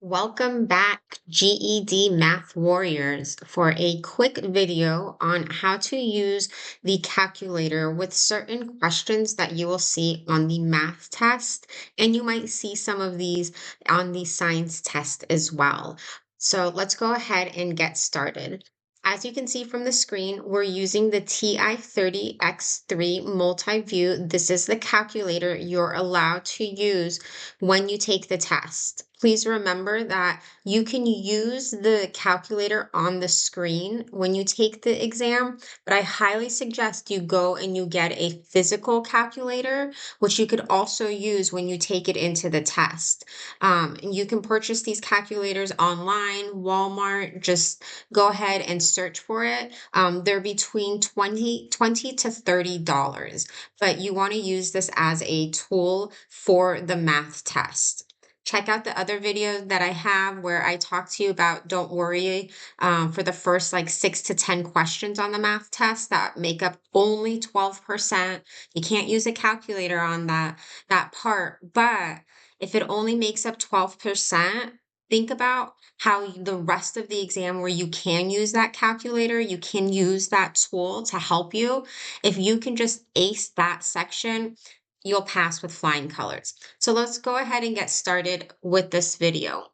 Welcome back, GED Math Warriors, for a quick video on how to use the calculator with certain questions that you will see on the math test. And you might see some of these on the science test as well. So let's go ahead and get started. As you can see from the screen, we're using the TI-30X3 multi-view. This is the calculator you're allowed to use when you take the test. Please remember that you can use the calculator on the screen when you take the exam, but I highly suggest you go and you get a physical calculator, which you could also use when you take it into the test. And you can purchase these calculators online, Walmart, just go ahead and search for it. They're between $20 to $30, but you want to use this as a tool for the math test. Check out the other videos that I have where I talk to you about don't worry for the first like 6 to 10 questions on the math test that make up only 12%. You can't use a calculator on that part, but if it only makes up 12%, think about how the rest of the exam where you can use that calculator, you can use that tool to help you. If you can just ace that section, you'll pass with flying colors. So let's go ahead and get started with this video.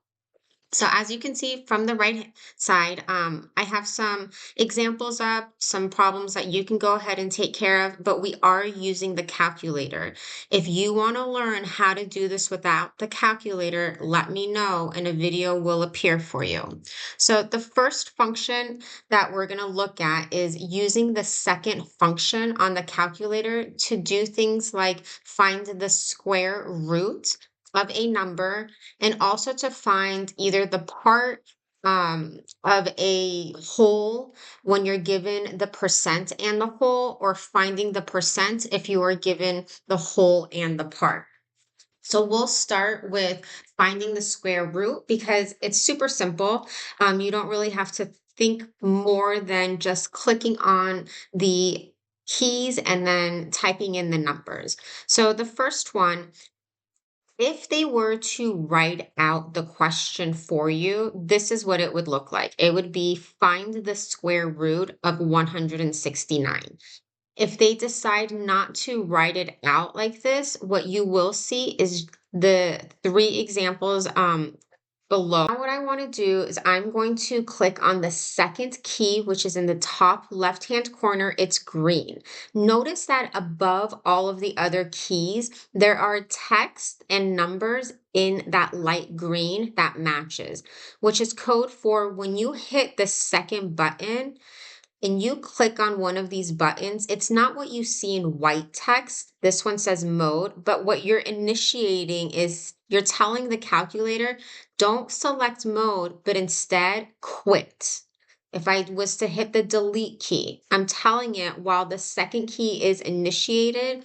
So as you can see from the right side, I have some examples up, some problems that you can go ahead and take care of, but we are using the calculator. If you want to learn how to do this without the calculator, let me know and a video will appear for you. So the first function that we're going to look at is using the second function on the calculator to do things like find the square root of a number, and also to find either the part of a whole when you're given the percent and the whole, or finding the percent if you are given the whole and the part. So we'll start with finding the square root because it's super simple. You don't really have to think more than just clicking on the keys and then typing in the numbers. So the first one, if they were to write out the question for you, this is what it would look like. It would be find the square root of 169. If they decide not to write it out like this, what you will see is the three examples below. Now what I want to do is I'm going to click on the second key, which is in the top left-hand corner. It's green. Notice that above all of the other keys, there are text and numbers in that light green that matches, which is code for when you hit the second button, and you click on one of these buttons, it's not what you see in white text. This one says mode, but what you're initiating is you're telling the calculator, don't select mode, but instead quit. If I was to hit the delete key, I'm telling it while the second key is initiated,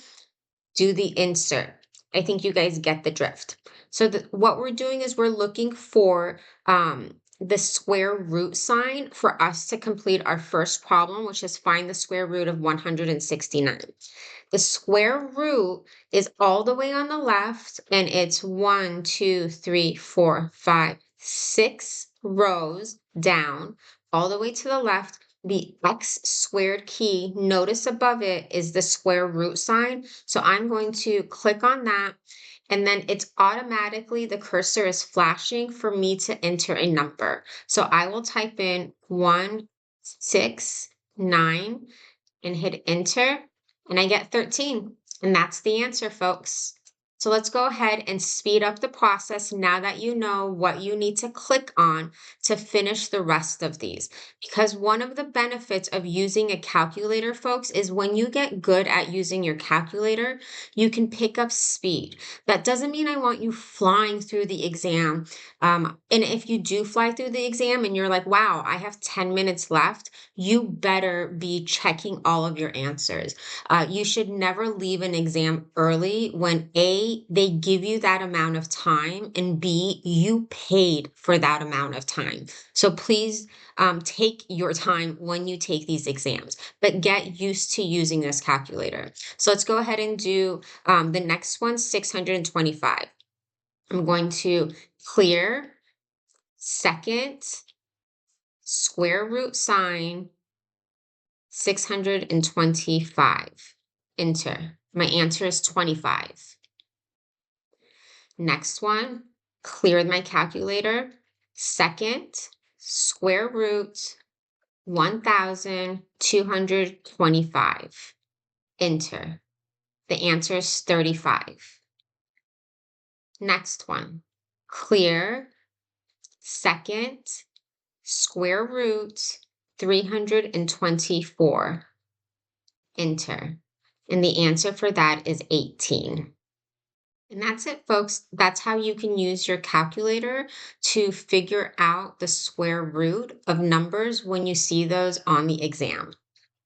do the insert. I think you guys get the drift. So what we're doing is we're looking for the square root sign for us to complete our first problem, which is find the square root of 169. The square root is all the way on the left, and it's 1, 2, 3, 4, 5, 6 rows down, all the way to the left. The x squared key, notice above it is the square root sign. So I'm going to click on that, and then it's automatically, the cursor is flashing for me to enter a number. So I will type in 169 and hit enter, and I get 13. And that's the answer, folks. So let's go ahead and speed up the process now that you know what you need to click on to finish the rest of these. Because one of the benefits of using a calculator, folks, is when you get good at using your calculator, you can pick up speed. That doesn't mean I want you flying through the exam. And if you do fly through the exam and you're like, wow, I have 10 minutes left, you better be checking all of your answers. You should never leave an exam early when A, they give you that amount of time, and B, you paid for that amount of time. So please take your time when you take these exams, but get used to using this calculator. So let's go ahead and do the next one, 625. I'm going to clear second square root sign 625. Enter. My answer is 25. Next one, clear my calculator. Second square root 1,225. Enter. The answer is 35. Next one, clear second square root 324. Enter. And the answer for that is 18. And that's it, folks. That's how you can use your calculator to figure out the square root of numbers when you see those on the exam.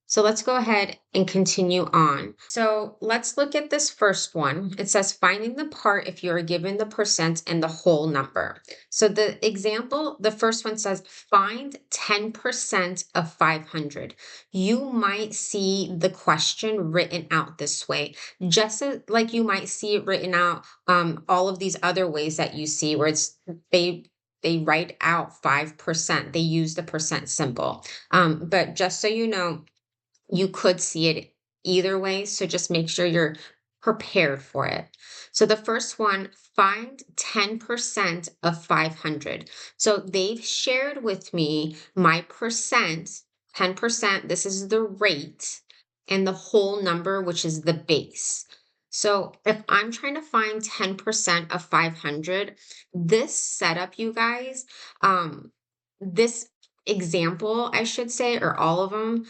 So let's go ahead and continue on. So let's look at this first one. It says finding the part if you are given the percent and the whole number. So the example, the first one says find 10% of 500. You might see the question written out this way, just like you might see it written out all of these other ways that you see where it's they write out 5%. They use the percent symbol. But just so you know, you could see it either way, so just make sure you're prepared for it. So the first one, find 10% of 500. So they've shared with me my percent, 10%, this is the rate, and the whole number, which is the base. So if I'm trying to find 10% of 500, this setup, you guys, this example, I should say, or all of them,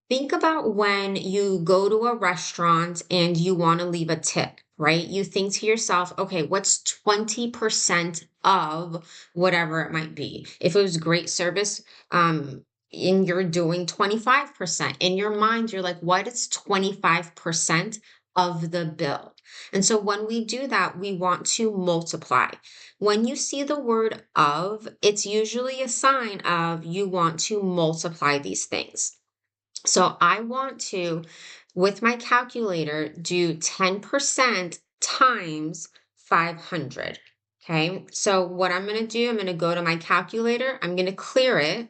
think about when you go to a restaurant and you want to leave a tip, right? You think to yourself, okay, what's 20% of whatever it might be? If it was great service, and you're doing 25%. In your mind, you're like, what is 25% of the bill? And so when we do that, we want to multiply. When you see the word of, it's usually a sign of you want to multiply these things. So I want to, with my calculator, do 10% times 500. Okay, so what I'm going to do, I'm going to go to my calculator, I'm going to clear it,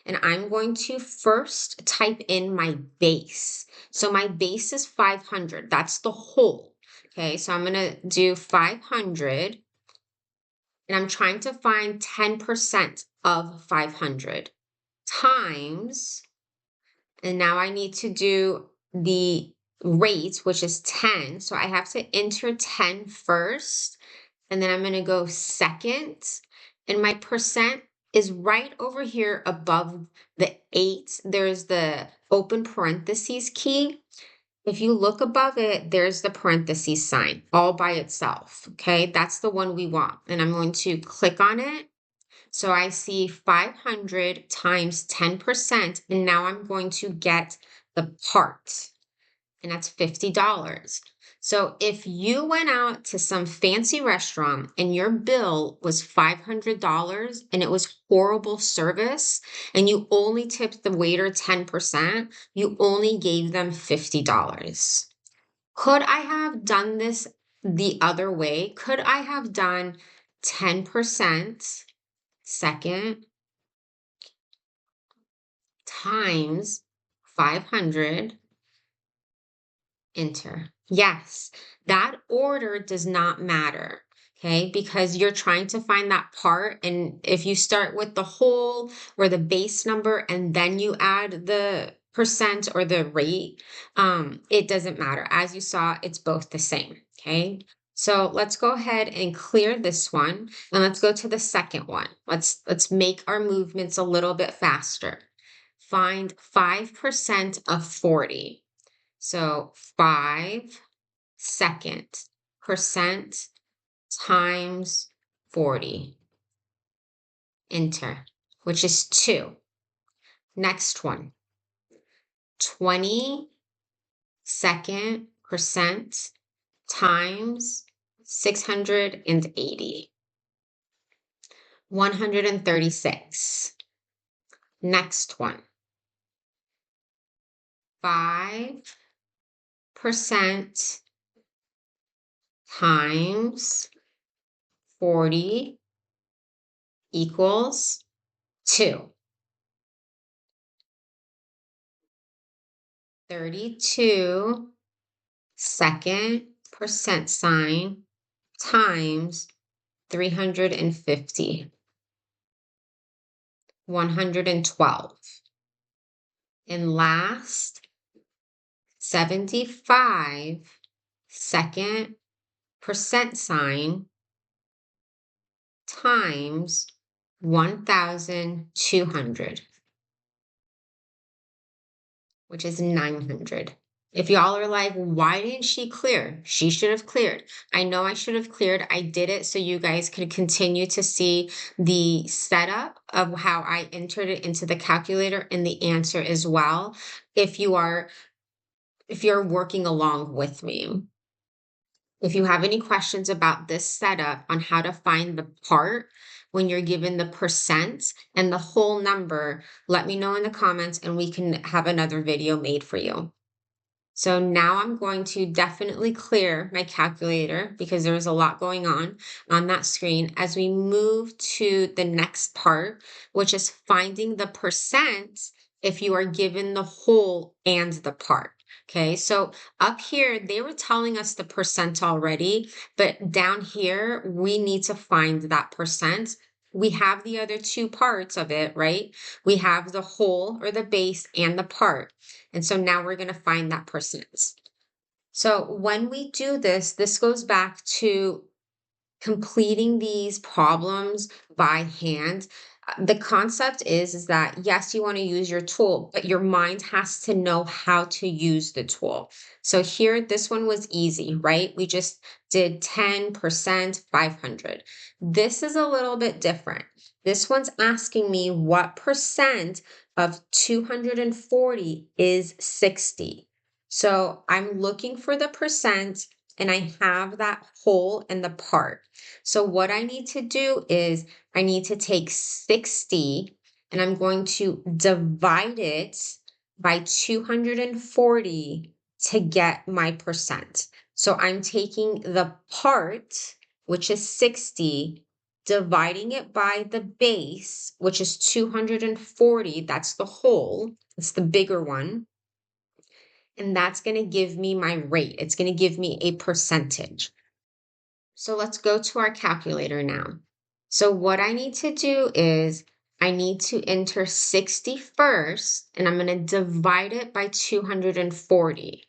and I'm going to first type in my base. So my base is 500. That's the whole. Okay, so I'm going to do 500, and I'm trying to find 10% of 500 times. And now I need to do the rate, which is 10. So I have to enter 10 first, and then I'm going to go second. And my percent is right over here above the 8. There's the open parentheses key. If you look above it, there's the parentheses sign all by itself. Okay, that's the one we want. And I'm going to click on it. So I see 500 times 10%, and now I'm going to get the part, and that's $50. So if you went out to some fancy restaurant and your bill was $500 and it was horrible service, and you only tipped the waiter 10%, you only gave them $50. Could I have done this the other way? Could I have done 10%? Second times 500, enter. Yes, that order does not matter, okay? Because you're trying to find that part. And if you start with the whole or the base number and then you add the percent or the rate, it doesn't matter. As you saw, it's both the same, okay? So let's go ahead and clear this one, and let's go to the second one. Let's make our movements a little bit faster. Find 5% of 40. So 5 second percent times 40. Enter, which is 2. Next one, 20 second percent times 680. 136. Next one, 5% times 40 equals 2. 32 second percent sign times 350, 112. And last, 75 second percent sign times 1,200, which is 900. If y'all are like, why didn't she clear? She should have cleared. I know I should have cleared. I did it so you guys could continue to see the setup of how I entered it into the calculator and the answer as well. If you're working along with me. If you have any questions about this setup on how to find the part when you're given the percent and the whole number, let me know in the comments and we can have another video made for you. So now I'm going to definitely clear my calculator because there's a lot going on that screen as we move to the next part, which is finding the percent if you are given the whole and the part. Okay, so up here, they were telling us the percent already, but down here, we need to find that percent. We have the other two parts of it, right? We have the whole or the base and the part. And so now we're going to find that percent. So when we do this, this goes back to completing these problems by hand. The concept is that yes, you want to use your tool, but your mind has to know how to use the tool. So here, this one was easy, right? We just did 10%, 500. This is a little bit different. This one's asking me what percent of 240 is 60. So I'm looking for the percent and I have that whole and the part. So what I need to do is I need to take 60 and I'm going to divide it by 240 to get my percent. So I'm taking the part, which is 60, dividing it by the base, which is 240. That's the whole. It's the bigger one. And that's going to give me my rate. It's going to give me a percentage. So let's go to our calculator now. So what I need to do is I need to enter 60 first, and I'm going to divide it by 240.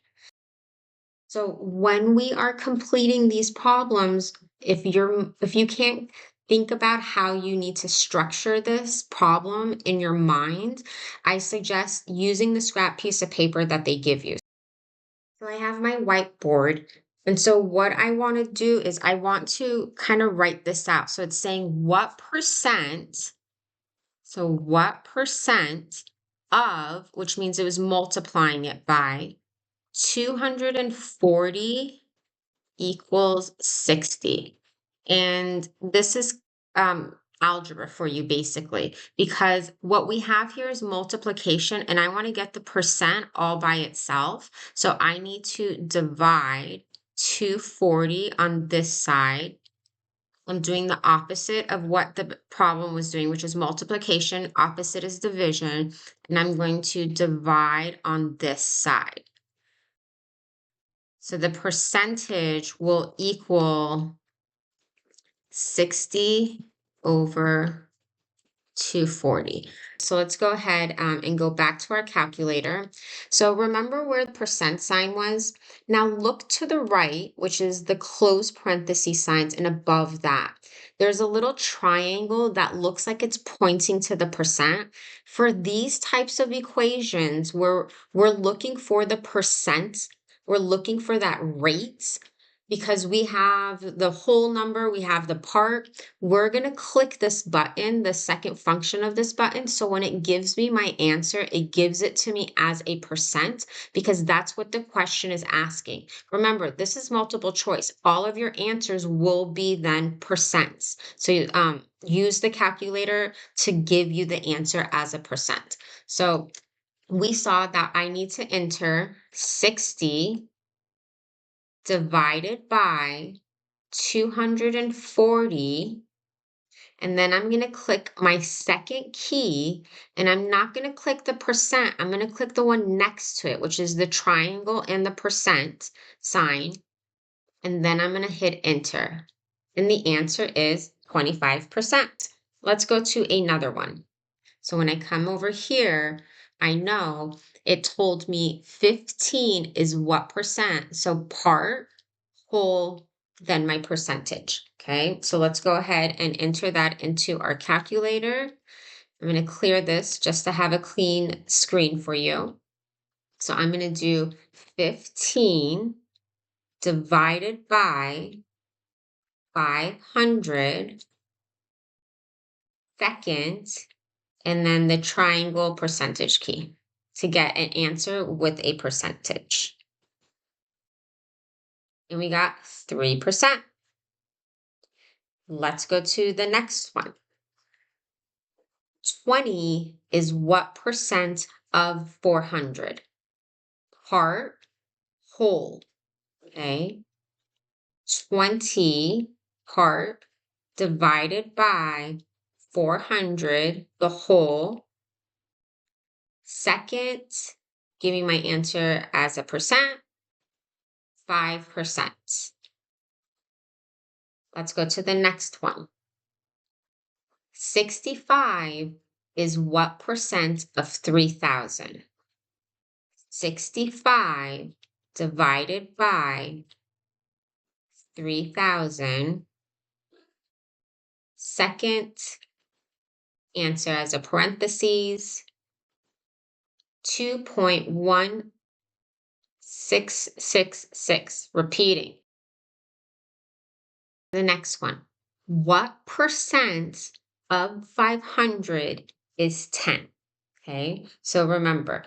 So when we are completing these problems, if you can't think about how you need to structure this problem in your mind, I suggest using the scrap piece of paper that they give you. So I have my whiteboard. And so what I want to do is I want to kind of write this out. So it's saying what percent of, which means it was multiplying it by 240 equals 60. And this is algebra for you basically, because what we have here is multiplication and I want to get the percent all by itself. So I need to divide 240 on this side. I'm doing the opposite of what the problem was doing, which is multiplication. Opposite is division. And I'm going to divide on this side. So the percentage will equal 60 over 240. So let's go ahead and go back to our calculator. So remember where the percent sign was? Now look to the right, which is the close parenthesis signs, and above that, there's a little triangle that looks like it's pointing to the percent. For these types of equations, we're looking for the percent. We're looking for that rate because we have the whole number, we have the part. We're going to click this button, the second function of this button. So when it gives me my answer, it gives it to me as a percent because that's what the question is asking. Remember, this is multiple choice. All of your answers will be then percents. So you use the calculator to give you the answer as a percent. So we saw that I need to enter 60 divided by 240 And then I'm going to click my second key, and I'm not going to click the percent. I'm going to click the one next to it, which is the triangle and the percent sign. And then I'm going to hit enter. And the answer is 25%. Let's go to another one. So when I come over here, I know it told me 15 is what percent. So part, whole, then my percentage. Okay, so let's go ahead and enter that into our calculator. I'm going to clear this just to have a clean screen for you. So I'm going to do 15 divided by 500 seconds, and then the triangle percentage key to get an answer with a percentage. And we got 3%. Let's go to the next one. 20 is what percent of 400? Part, whole, okay? 20 part divided by 400, the whole. Second, give me my answer as a percent, 5%. Let's go to the next one. 65 is what percent of 3,000? 65 divided by 3,000. Second answer as a parentheses, 2.1666. Repeating. The next one. What percent of 500 is 10? Okay, so remember,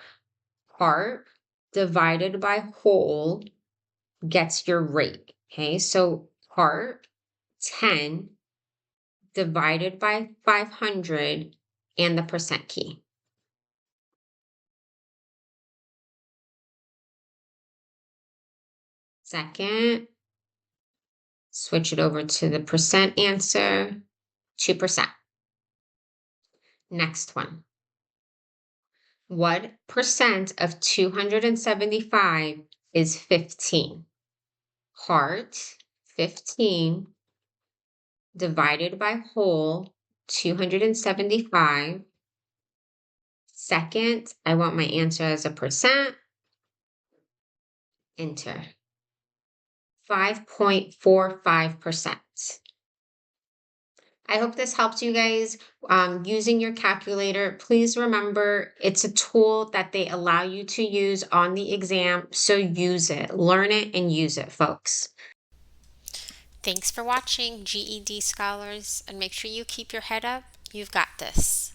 part divided by whole gets your rate. Okay, so part 10 divided by 500 and the percent key. Second, switch it over to the percent answer, 2%. Next one. What percent of 275 is 15? Part 15 divided by whole, 275. Second, I want my answer as a percent. Enter. 5.45%. I hope this helped you guys using your calculator. Please remember, it's a tool that they allow you to use on the exam, so use it. Learn it and use it, folks. Thanks for watching, GED scholars, and make sure you keep your head up. You've got this.